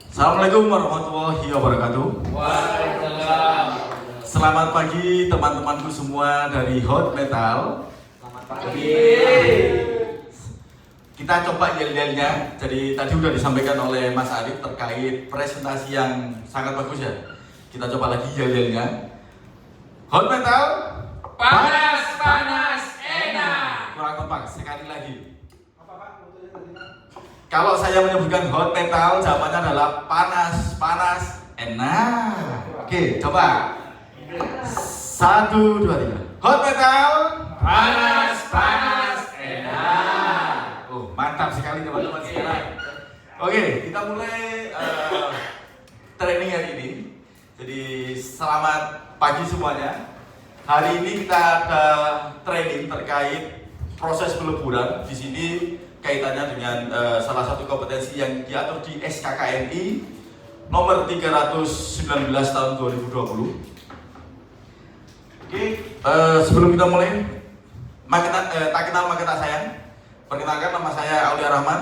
Assalamualaikum warahmatullahi wabarakatuh. Waalaikumsalam. Selamat pagi teman-temanku semua dari Hot Metal. Selamat pagi. Kita coba yel-yelnya. Jadi tadi sudah disampaikan oleh Mas Arif terkait presentasi yang sangat bagus ya. Kita coba lagi yel-yelnya. Hot Metal. Panas, panas, enak. Kurang kompak, sekali lagi. Kalau saya menyebutkan hot metal, jawabannya adalah panas, panas, enak. Oke, coba. 1, 2, 3. Hot metal. Panas, panas, enak. Oh, mantap sekali teman-teman sekarang. Oke, kita mulai training hari ini. Jadi selamat pagi semuanya. Hari ini kita ada training terkait proses peleburan. Di sini kaitannya dengan salah satu kompetensi yang diatur di SKKNI nomor 319 tahun 2020. Oke, sebelum kita mulai, tak kenal maka tak sayang. Perkenalkan, nama saya Aulia Rahman.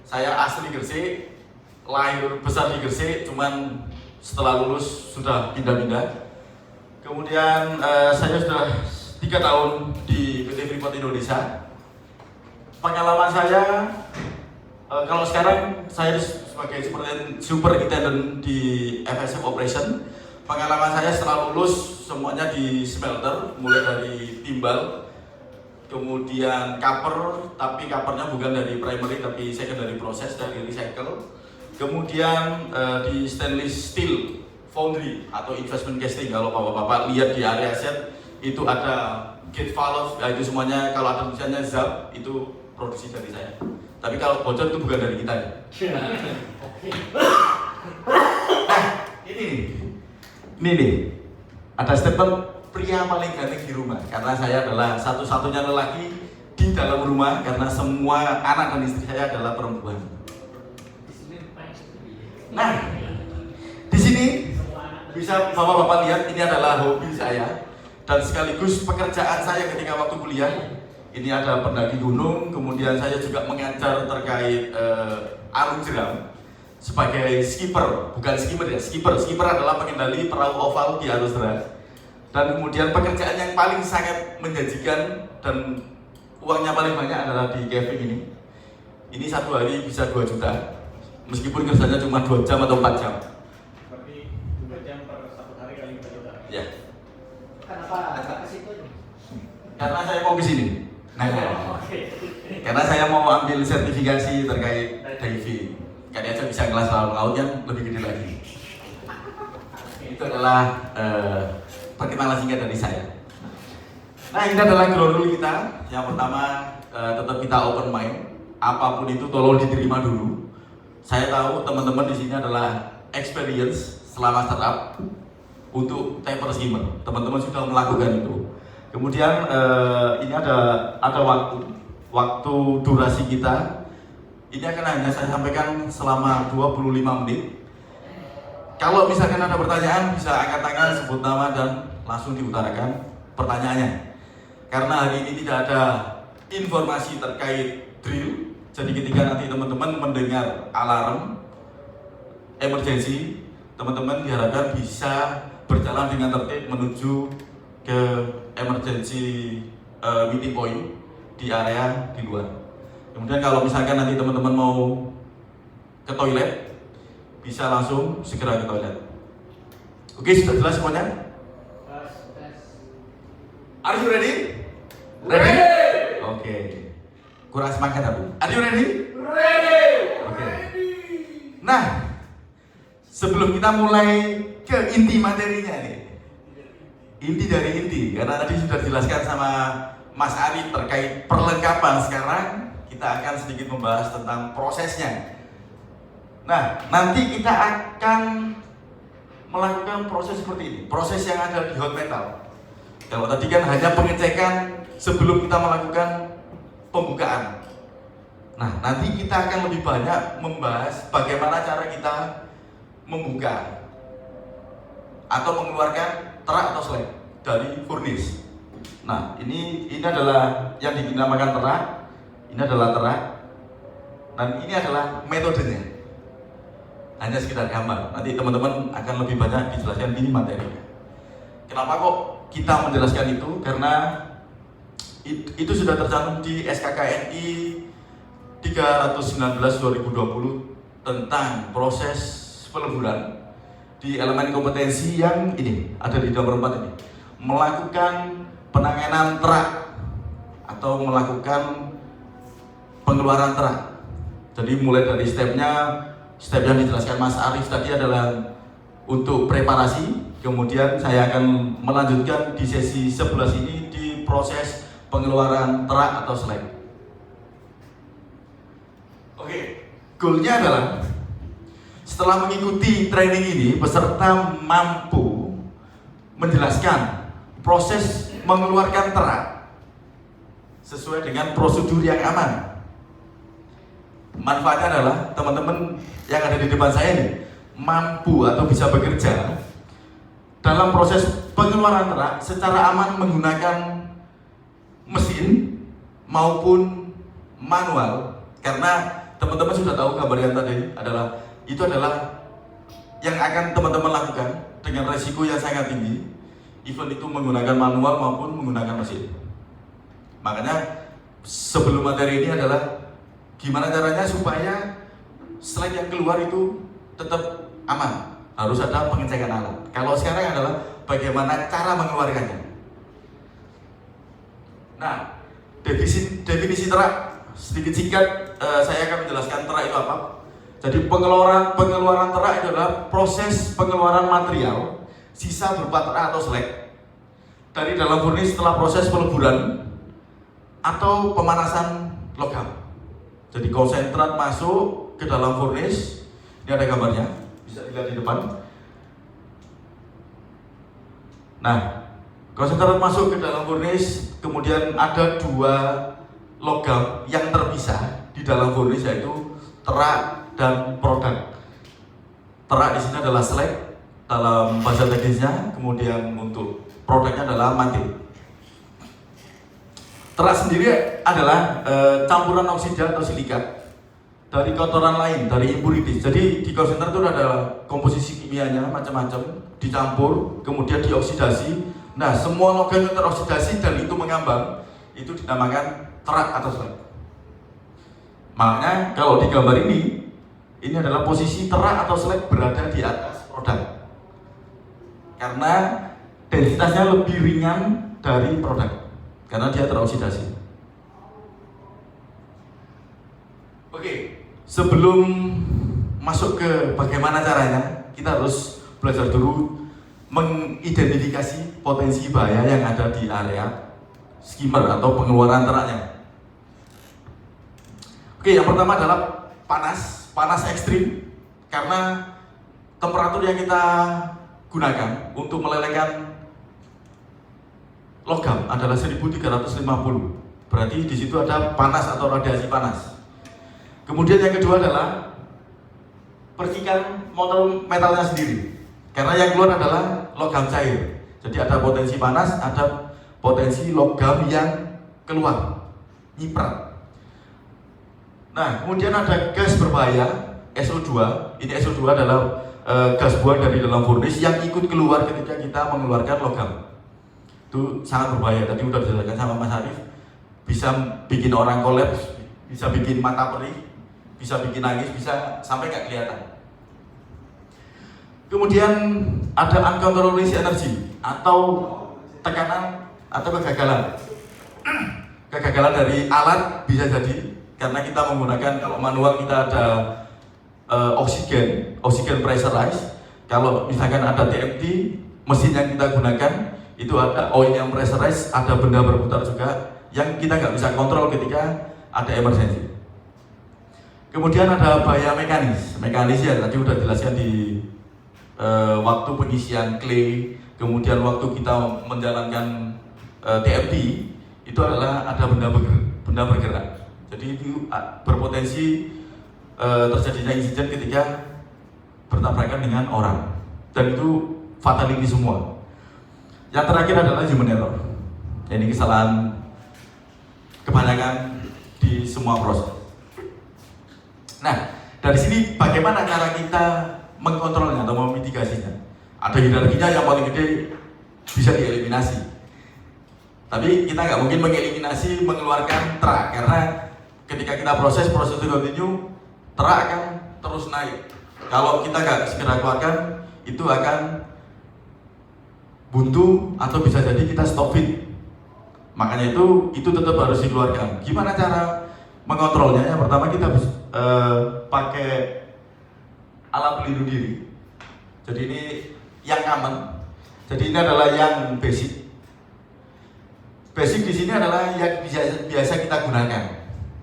Saya asli Gresik, lahir besar di Gresik, cuman setelah lulus sudah pindah-pindah. Kemudian saya sudah 3 tahun di PT Freeport Indonesia. Pengalaman saya, kalau sekarang saya sebagai superintendent di FSF Operation. Pengalaman saya setelah lulus semuanya di smelter, mulai dari timbal, kemudian cover, tapi covernya bukan dari primary tapi secondary proses, dari recycle. Kemudian di stainless steel foundry atau investment casting. Kalau bapak-bapak lihat di area set itu ada gate valve, itu semuanya kalau ada tulisannya ZAP itu produksi dari saya. Tapi kalau bocor itu bukan dari kita ya. Nah, ini nih, ada statement pria paling ganteng di rumah. Karena saya adalah satu-satunya lelaki di dalam rumah, karena semua anak dan istri saya adalah perempuan. Nah, di sini bisa bapak-bapak lihat ini adalah hobi saya dan sekaligus pekerjaan saya ketika waktu kuliah. Ini ada pendaki gunung, kemudian saya juga mengajar terkait arung jeram sebagai skipper, bukan skimmer ya, skipper. Skipper adalah pengendali perahu oval di arus deras. Dan kemudian pekerjaan yang paling sangat menjanjikan dan uangnya paling banyak adalah di camping ini. Ini satu hari bisa 2 juta, meskipun kerjanya cuma 2 jam atau 4 jam. Berarti 2 jam per 1 hari kali 2 juta. Ya. Kenapa agak ke situ? Karena saya mau ke sini. Nah, karena saya mau ambil sertifikasi terkait diving. Kali aja bisa kelas laut yang lebih gede lagi. Itu adalah perkenalan singkat dari saya. Nah, ini adalah ground rule kita. Yang pertama, tetap kita open mind. Apapun itu tolong diterima dulu. Saya tahu teman-teman di sini adalah experience selama startup untuk taper skimmer. Teman-teman sudah melakukan itu. Kemudian ini ada waktu durasi kita. Ini akan hanya saya sampaikan selama 25 menit. Kalau misalkan ada pertanyaan, bisa angkat tangan, sebut nama dan langsung diutarakan pertanyaannya. Karena hari ini tidak ada informasi terkait drill. Jadi ketika nanti teman-teman mendengar alarm emergency, teman-teman diharapkan bisa berjalan dengan tertib menuju ke emergency meeting point di area di luar. Kemudian kalau misalkan nanti teman-teman mau ke toilet, bisa langsung segera ke toilet. Oke, sudah jelas semuanya? Are you ready? Ready? Oke. Kurang semangat aku. Are you ready? Ready. Oke. Nah, sebelum kita mulai ke inti materinya nih. Inti dari inti, karena tadi sudah dijelaskan sama Mas Arif terkait perlengkapan. Sekarang kita akan sedikit membahas tentang prosesnya. Nah, nanti kita akan melakukan proses seperti ini. Proses yang ada di hot metal. Kalau tadi kan hanya pengecekan sebelum kita melakukan pembukaan. Nah, nanti kita akan lebih banyak membahas bagaimana cara kita membuka atau mengeluarkan terak atau slag dari furnace. Nah, ini adalah yang dinamakan terak. Ini adalah terak. Dan ini adalah metodenya. hanya sekedar gambar. Nanti teman-teman akan lebih banyak dijelaskan di materinya. Kenapa kok kita menjelaskan itu? Karena itu sudah tercantum di SKKNI 319/2020 tentang proses peleburan di elemen kompetensi yang ini ada di nomor 4 ini, melakukan penanganan terak atau melakukan pengeluaran terak. Jadi mulai dari step yang dijelaskan Mas Arif tadi adalah untuk preparasi, kemudian saya akan melanjutkan di sesi 11 ini di proses pengeluaran terak atau slag. Oke, goalnya adalah setelah mengikuti training ini, peserta mampu menjelaskan proses mengeluarkan terak sesuai dengan prosedur yang aman. Manfaatnya adalah teman-teman yang ada di depan saya ini mampu atau bisa bekerja dalam proses pengeluaran terak secara aman menggunakan mesin maupun manual, karena teman-teman sudah tahu gambar yang tadi itu adalah yang akan teman-teman lakukan dengan resiko yang sangat tinggi, even itu menggunakan manual maupun menggunakan mesin. Makanya sebelum materi ini adalah gimana caranya supaya slide yang keluar itu tetap aman, harus ada pengecekan alat. Kalau sekarang adalah bagaimana cara mengeluarkannya. Nah, definisi terak sedikit singkat, saya akan menjelaskan terak itu apa. Jadi pengeluaran terak adalah proses pengeluaran material sisa berupa terak atau slag dari dalam furnace setelah proses peleburan atau pemanasan logam. Jadi konsentrat masuk ke dalam furnace, ini ada gambarnya, bisa dilihat di depan. Nah, konsentrat masuk ke dalam furnace, kemudian ada 2 logam yang terpisah di dalam furnace, yaitu terak dan produk. Terak di sini adalah slag dalam bahasa teknisnya, kemudian untuk produknya adalah mati. Terak sendiri adalah campuran oksida atau silikat dari kotoran lain, dari impurities. Jadi di konsentrat itu ada komposisi kimianya macam-macam, dicampur, kemudian dioksidasi. Nah, semua logam yang teroksidasi dan itu mengambang, itu dinamakan terak atau slag. Makanya kalau di gambar ini adalah posisi terak atau slag berada di atas produk, karena densitasnya lebih ringan dari produk, karena dia teroksidasi. Oke, sebelum masuk ke bagaimana caranya, kita harus belajar dulu mengidentifikasi potensi bahaya yang ada di area skimmer atau pengeluaran teraknya. Oke, yang pertama adalah panas ekstrim, karena temperatur yang kita gunakan untuk melelehkan logam adalah 1350. Berarti di situ ada panas atau radiasi panas. Kemudian yang kedua adalah percikan motor metalnya sendiri, karena yang keluar adalah logam cair. Jadi ada potensi panas, ada potensi logam yang keluar, nyiprat. Nah, kemudian ada gas berbahaya, SO2. Ini SO2 adalah gas buang dari dalam furnace yang ikut keluar ketika kita mengeluarkan logam. Itu sangat berbahaya. Tadi udah dijelaskan sama Mas Arif, bisa bikin orang kolaps, bisa bikin mata perih, bisa bikin nangis, bisa sampai nggak kelihatan. Kemudian ada uncontrolled release energy atau tekanan atau kegagalan. Kegagalan dari alat bisa jadi karena kita menggunakan, kalau manual kita ada oksigen pressurized. Kalau misalkan ada TMT, mesin yang kita gunakan itu ada oil yang pressurized, ada benda berputar juga yang kita nggak bisa kontrol ketika ada emergensi. Kemudian ada bahaya mekanis ya tadi udah dijelaskan di waktu pengisian clay, kemudian waktu kita menjalankan TMT itu adalah ada benda bergerak. Jadi itu berpotensi terjadinya insiden ketika bertabrakan dengan orang, dan itu fatality semua. Yang terakhir adalah human error. Ini kesalahan kebanyakan di semua proses. Nah, Dari sini bagaimana cara kita mengkontrolnya atau memitigasinya? Ada hierarkinya, yang paling gede bisa dieliminasi. Tapi kita nggak mungkin mengeliminasi mengeluarkan truk, karena ketika kita proses itu kontinu, truk akan terus naik. Kalau kita nggak segera keluarkan, itu akan buntu atau bisa jadi kita stop feed. Makanya itu tetap harus dikeluarkan. Gimana cara mengontrolnya? Yang pertama kita pakai alat pelindung diri. Jadi ini yang common. Jadi ini adalah yang basic. Basic di sini adalah yang biasa kita gunakan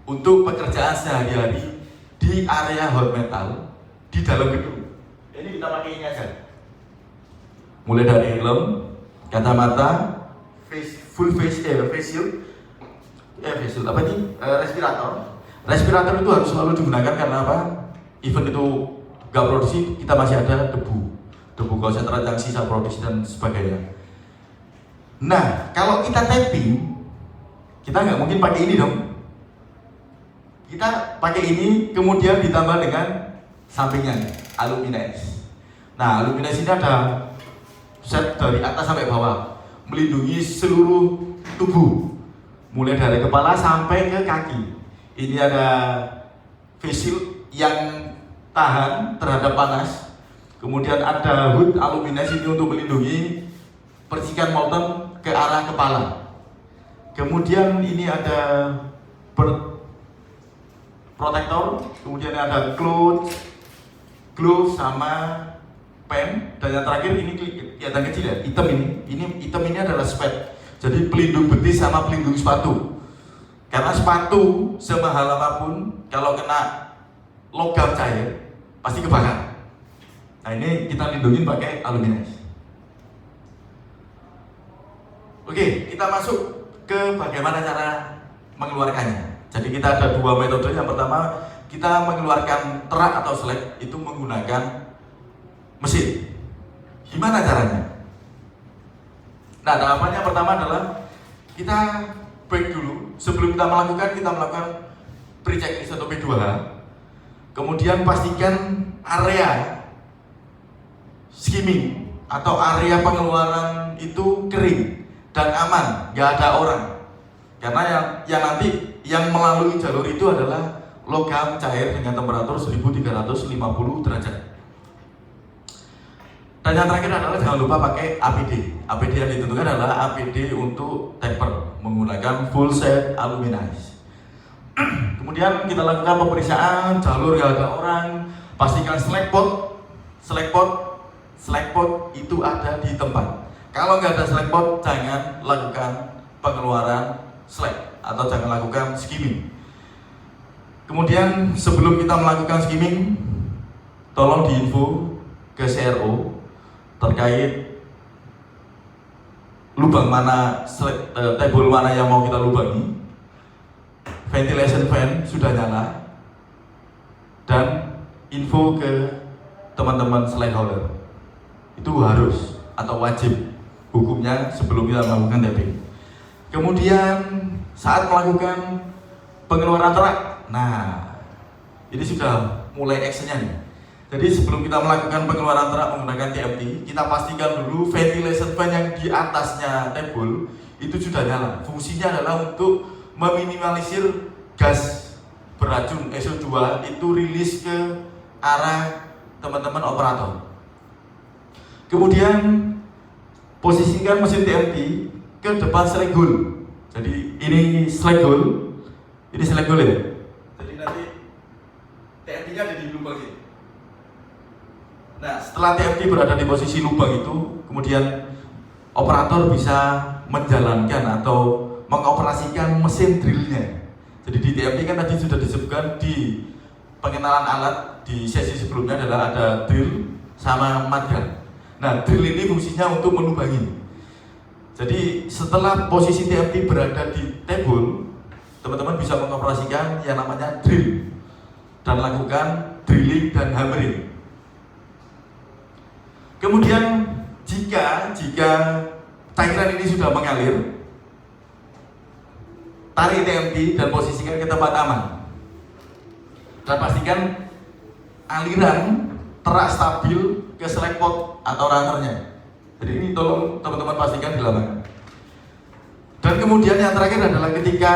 untuk pekerjaan sehari-hari di area hot metal di dalam gedung. Ini kita pakai ini aja. Mulai dari helm, kacamata, full face shield, apa ini? Respirator. Respirator itu harus selalu digunakan karena apa? Even itu nggak produksi, kita masih ada debu konsentrat yang sisa produksi dan sebagainya. Nah, kalau kita tapping, kita nggak mungkin pakai ini dong. Kita pakai ini, kemudian ditambah dengan sampingnya Aluminize. Nah, Aluminize ini ada set dari atas sampai bawah, melindungi seluruh tubuh, mulai dari kepala sampai ke kaki. Ini ada face shield yang tahan terhadap panas. Kemudian ada hood Aluminize ini untuk melindungi percikan molten ke arah kepala. Kemudian ini ada protektor, kemudian ada glove sama pen, dan yang terakhir ini kelihatan kecil ya, hitam ini adalah spade. Jadi pelindung betis sama pelindung sepatu. Karena sepatu semahal apapun kalau kena logam cair pasti kebakar. Nah, ini kita lindungin pakai Aluminize. Oke, kita masuk ke bagaimana cara mengeluarkannya. Jadi kita ada dua metode. Yang pertama, kita mengeluarkan truk atau slab itu menggunakan mesin. Gimana caranya? Nah, tahapannya pertama adalah kita break dulu. Sebelum kita melakukan pre-checklist atau P2H. Kemudian pastikan area skimming atau area pengeluaran itu kering dan aman, nggak ada orang. Karena yang nanti yang melalui jalur itu adalah logam cair dengan temperatur 1350 derajat. Dan yang terakhir adalah jangan lupa pakai APD. APD yang ditentukan adalah APD untuk taper menggunakan full set Aluminize. Kemudian kita lakukan pemeriksaan jalur, nggak ada orang, pastikan slack pot itu ada di tempat. Kalau nggak ada slack pot, jangan lakukan pengeluaran slack atau jangan lakukan skimming. Kemudian sebelum kita melakukan skimming, tolong diinfo ke CRO terkait lubang mana, table mana yang mau kita lubangi, ventilation fan sudah nyala, dan info ke teman-teman slack holder. Itu harus atau wajib hukumnya sebelum kita melakukan tapping. Kemudian saat melakukan pengeluaran truk, nah ini sudah mulai actionnya nih. Jadi sebelum kita melakukan pengeluaran truk menggunakan TMT, kita pastikan dulu ventilation fan yang di atasnya table itu sudah nyala. Fungsinya adalah untuk meminimalisir gas beracun SO2 itu rilis ke arah teman-teman operator. Kemudian posisikan mesin TMT ke depan slack hole. Jadi ini slack hole, ini slack hole ya. Jadi nanti TMT-nya ada di lubang ini. Nah, setelah TMT berada di posisi lubang itu, kemudian operator bisa menjalankan atau mengoperasikan mesin drillnya. Jadi di TMT kan tadi sudah disebutkan di pengenalan alat di sesi sebelumnya adalah ada drill sama mudgun. Nah, drill ini fungsinya untuk melubangi. Jadi setelah posisi TMT berada di table, teman-teman bisa mengoperasikan yang namanya drill dan lakukan drilling dan hammering. Kemudian jika cairan ini sudah mengalir, tarik TMT dan posisikan ke tempat aman. Dan pastikan aliran terak stabil ke slack pot atau runnernya. Jadi ini tolong teman-teman pastikan di lapangan. Dan kemudian yang terakhir adalah ketika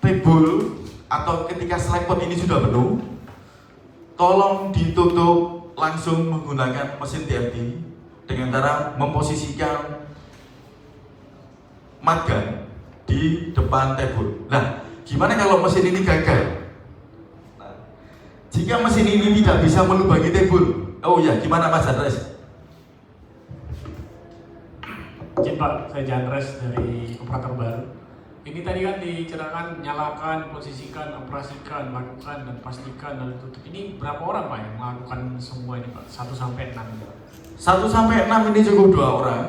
table atau ketika slack pot ini sudah penuh, tolong ditutup langsung menggunakan mesin TFT dengan cara memposisikan mudgun di depan table. Nah, gimana kalau mesin ini gagal? Jika mesin ini tidak bisa melubangi table, oh ya, gimana Mas Andres? Izin Pak, saya Jandres dari operator baru. Ini tadi kan diceritakan nyalakan, posisikan, operasikan, lakukan, dan pastikan, dan tutup. Ini berapa orang Pak yang melakukan semua ini Pak? 1 sampai 6 Pak? 1 sampai 6 ini cukup 2 orang.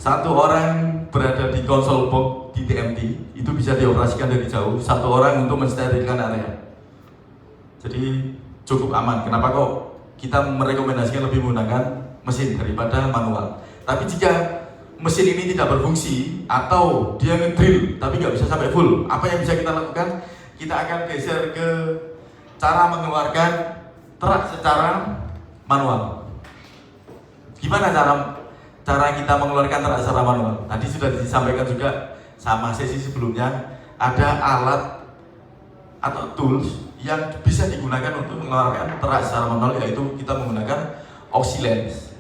1 orang berada di konsol box di TMT, itu bisa dioperasikan dari jauh. 1 orang untuk mensterilkan area. Jadi cukup aman. Kenapa kok kita merekomendasikan lebih menggunakan mesin daripada manual? Tapi jika mesin ini tidak berfungsi atau dia ngedrill tapi nggak bisa sampai full, apa yang bisa kita lakukan? Kita akan geser ke cara mengeluarkan terak secara manual. Gimana cara kita mengeluarkan terak secara manual? Tadi sudah disampaikan juga sama sesi sebelumnya, ada alat atau tools yang bisa digunakan untuk mengeluarkan terak secara manual, yaitu kita menggunakan OxyLens.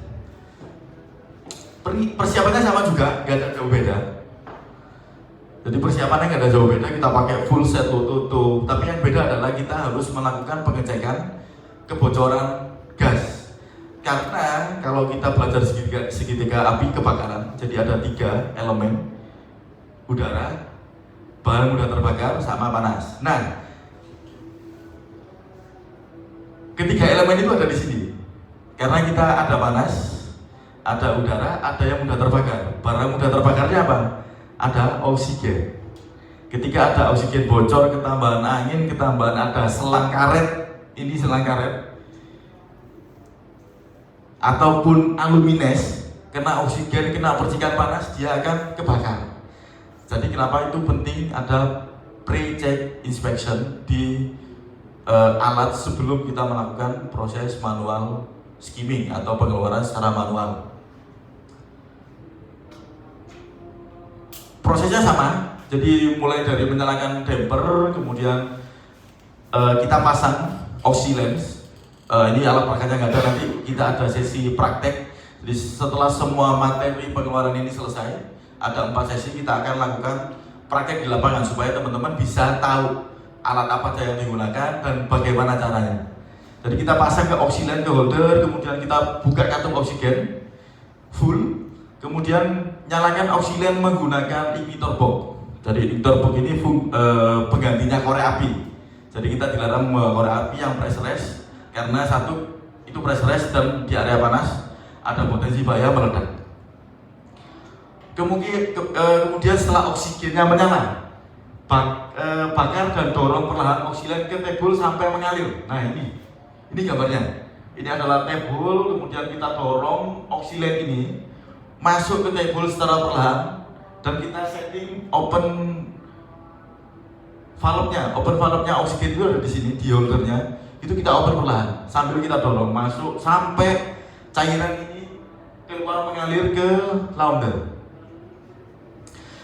Persiapannya sama juga, nggak ada jauh beda. Jadi persiapannya nggak ada jauh beda, kita pakai full set tutup. Tapi yang beda adalah kita harus melakukan pengecekan kebocoran gas. Karena kalau kita belajar segitiga api kebakaran, jadi ada 3 elemen: udara, bahan mudah terbakar, sama panas. Nah, ketiga elemen itu ada di sini. Karena kita ada panas, ada udara, ada yang mudah terbakar. Barang mudah terbakarnya apa? Ada oksigen. Ketika ada oksigen bocor, ketambahan angin, ketambahan ada selang karet, ini selang karet, ataupun alumines, kena oksigen, kena percikan panas, dia akan kebakar. Jadi kenapa itu penting ada pre-check inspection di alat sebelum kita melakukan proses manual skimming atau pengeluaran secara manual. Prosesnya sama, jadi mulai dari menyalakan damper, kemudian kita pasang OxyLens. Ini alat prakteknya nggak ada, nanti kita ada sesi praktek. Jadi setelah semua materi pengeluaran ini selesai, ada 4 sesi, kita akan lakukan praktek di lapangan supaya teman-teman bisa tahu alat apa saja yang digunakan dan bagaimana caranya. Jadi kita pasang ke OxyLens, ke holder, kemudian kita buka kantung oksigen full, kemudian nyalakan OxyLens menggunakan ignitor box. Jadi ignitor box ini penggantinya korek api. Jadi kita dilarang korek api yang pressurized karena satu itu pressurized dan di area panas ada potensi bahaya meledak. Kemudian setelah oksigennya menyala, bakar dan dorong perlahan oksigen ke table sampai mengalir. Nah ini gambarnya. Ini adalah table, kemudian kita dorong oksigen ini masuk ke table secara perlahan dan kita setting open valve-nya. Open valve-nya oksigen itu ada di sini di holdernya. Itu kita open perlahan sambil kita dorong masuk sampai cairan ini keluar mengalir ke launder.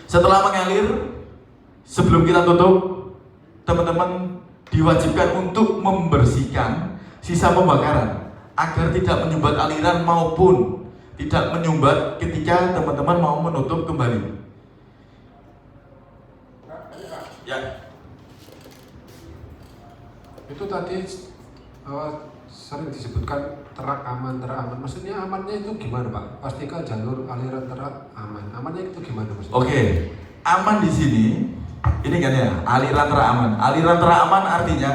Setelah mengalir, sebelum kita tutup, teman-teman diwajibkan untuk membersihkan sisa pembakaran agar tidak menyumbat aliran maupun tidak menyumbat ketika teman-teman mau menutup kembali. Ya. Itu tadi sering disebutkan terak aman. Maksudnya amannya itu gimana Pak? Pastikan jalur aliran terak aman. Amannya itu gimana maksudnya? Oke, aman di sini. Ini kan ya, aliran terak aman. Aliran terak aman artinya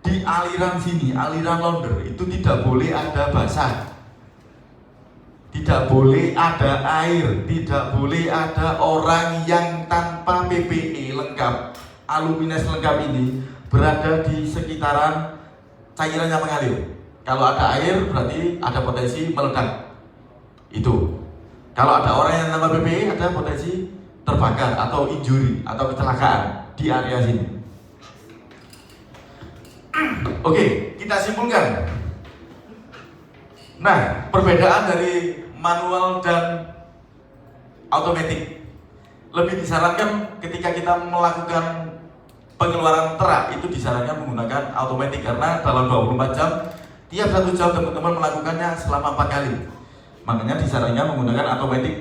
di aliran sini, aliran launder itu tidak boleh ada basah, tidak boleh ada air, tidak boleh ada orang yang tanpa PPE lengkap, alumines lengkap ini berada di sekitaran cairan yang mengalir. Kalau ada air berarti ada potensi meledak. Itu. Kalau ada orang yang tanpa PPE ada potensi terbakar atau injury atau kecelakaan di area sini. Oke, kita simpulkan. Nah, perbedaan dari manual dan automatic. Lebih disarankan ketika kita melakukan pengeluaran terak itu disarankan menggunakan automatic karena dalam 24 jam tiap 1 jam teman-teman melakukannya selama 4 kali. Makanya disarankan menggunakan automatic.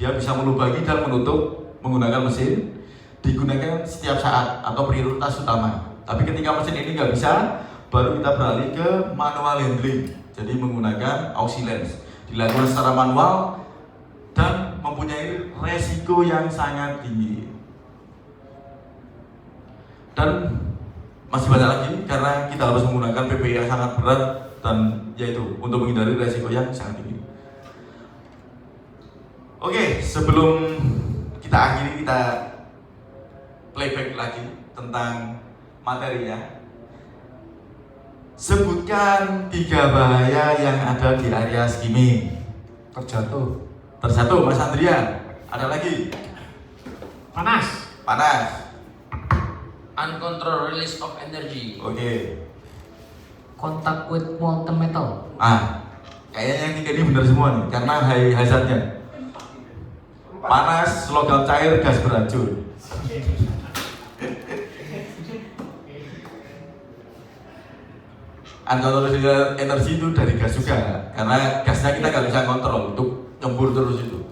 Dia bisa melubangi dan menutup menggunakan mesin, digunakan setiap saat atau prioritas utama. Tapi ketika mesin ini nggak bisa, baru kita beralih ke manual handling. Jadi menggunakan auxiliary. Dilakukan secara manual dan mempunyai resiko yang sangat tinggi. Dan masih banyak lagi karena kita harus menggunakan PPI yang sangat berat dan yaitu untuk menghindari resiko yang sangat tinggi. Oke, sebelum kita akhiri, kita playback lagi tentang materinya. Sebutkan 3 bahaya yang ada di area skimming. Terjatuh. Tersatu, Mas Andrian. Ada lagi? Panas. Panas. Uncontrolled release of energy. Oke. Contact with molten metal. Kayaknya yang 3 ini benar semua nih, karena high hazardnya. Panas, logam cair, gas beracun. Uncontrolled energi itu dari gas juga, karena gasnya kita nggak bisa kontrol untuk nyembur terus itu.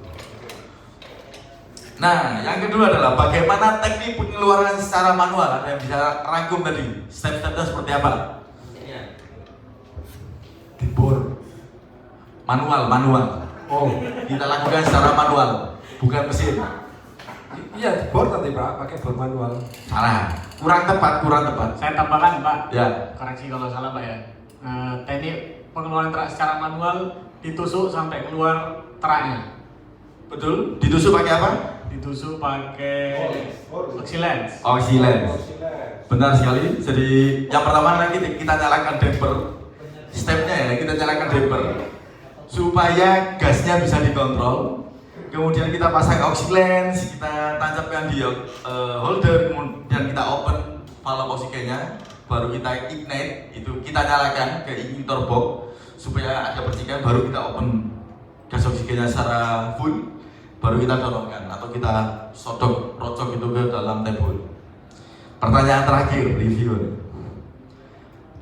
Nah, yang kedua adalah bagaimana teknik pengeluaran secara manual. Ada yang bisa rangkum tadi, step-stepnya seperti apa? Dibor. Manual. Oh, Kita lakukan secara manual, bukan mesin. iya bor tadi Pak, pakai bor manual. Salah, kurang tepat. Saya tambahkan Pak, Ya, koreksi kalau salah Pak ya. Teknik pengeluaran terak secara manual ditusuk sampai keluar teraknya. betul. Ditusuk pakai apa? Ditusuk pakai auxiliary. Auxiliary. Benar sekali. Jadi yang pertama nanti kita nyalakan damper. Stepnya ya, kita nyalakan damper supaya gasnya bisa dikontrol. Kemudian kita pasang auxiliary, kita tancapkan di holder, kemudian kita open valve oksigennya, baru kita ignite, itu kita nyalakan ke ignitor box supaya ada percikan, baru kita open gas oksigennya secara full, baru kita dorongkan atau kita sodok rocok itu ke dalam tabung. Pertanyaan terakhir, review.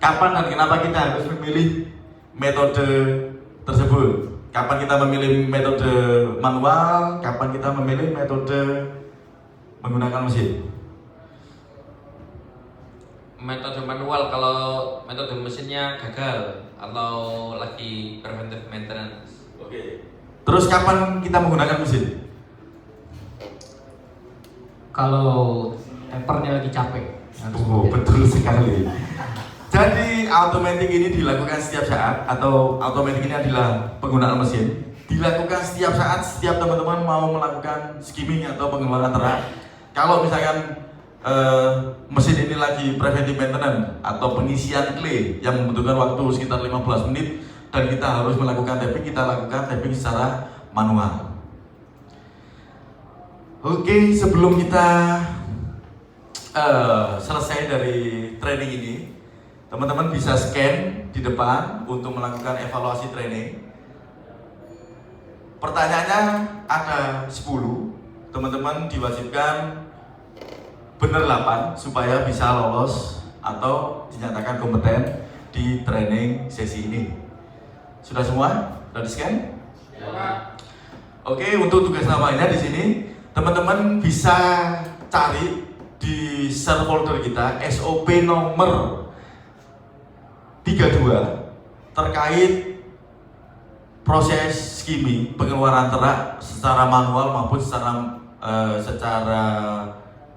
Kapan dan kenapa kita harus memilih metode tersebut? Kapan kita memilih metode manual? Kapan kita memilih metode menggunakan mesin? Metode manual kalau metode mesinnya gagal atau lagi preventive maintenance. Oke. Terus kapan kita menggunakan mesin? Kalau tempernya lagi capek. Oh, betul sekali. Jadi automatic ini dilakukan setiap saat atau automatic ini adalah penggunaan mesin dilakukan setiap saat setiap teman-teman mau melakukan skimming atau pengeluaran terak. Kalau misalkan mesin ini lagi preventive maintenance atau pengisian clay yang membutuhkan waktu sekitar 15 menit dan kita harus melakukan tapping, kita lakukan tapping secara manual. Oke, sebelum kita selesai dari training ini, teman-teman bisa scan di depan untuk melakukan evaluasi training. Pertanyaannya ada 10. Teman-teman diwajibkan benar 8 supaya bisa lolos atau dinyatakan kompeten di training sesi ini. Sudah semua? Sudah di-scan? Ya. Oke, untuk tugas namanya di sini teman-teman bisa cari di share folder kita SOP nomor 32 terkait proses skimming pengeluaran terak secara manual maupun secara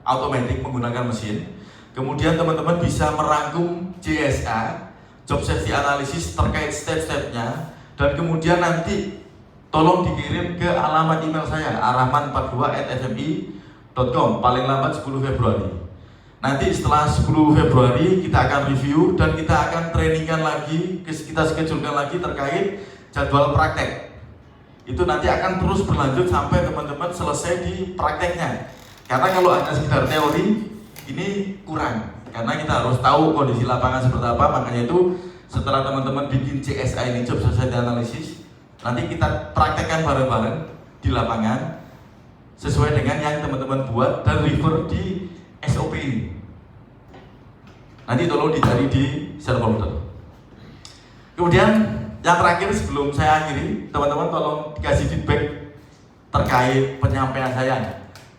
automatic menggunakan mesin. Kemudian teman-teman bisa merangkum JSA Job Safety Analysis terkait step-stepnya, dan kemudian nanti tolong dikirim ke alamat email saya arahman42@fmi.com paling lambat 10 Februari. Nanti setelah 10 Februari kita akan review dan kita akan trainingkan lagi, kita schedulekan lagi terkait jadwal praktek. Itu nanti akan terus berlanjut sampai teman-teman selesai di prakteknya. Karena kalau hanya sekedar teori ini kurang. karena kita harus tahu kondisi lapangan seperti apa. Makanya itu setelah teman-teman bikin CSA ini, Job Society Analysis, nanti kita praktekkan bareng-bareng di lapangan sesuai dengan yang teman-teman buat dan refer di SOP ini. Nanti tolong dicari di share folder. Kemudian yang terakhir sebelum saya akhiri, teman-teman tolong dikasih feedback terkait penyampaian saya,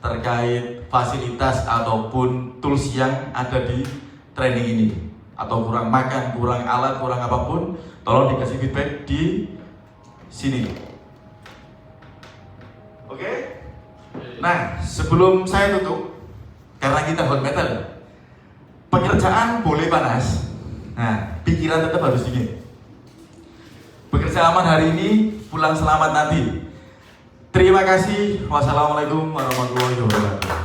terkait fasilitas ataupun tools yang ada di training ini, atau kurang makan, kurang alat, kurang apapun, tolong dikasih feedback di sini. Oke? Nah, sebelum saya tutup, karena kita hot metal, pekerjaan boleh panas, nah pikiran tetap harus dingin. Bekerja aman hari ini, pulang selamat nanti. Terima kasih. Wassalamualaikum warahmatullahi wabarakatuh.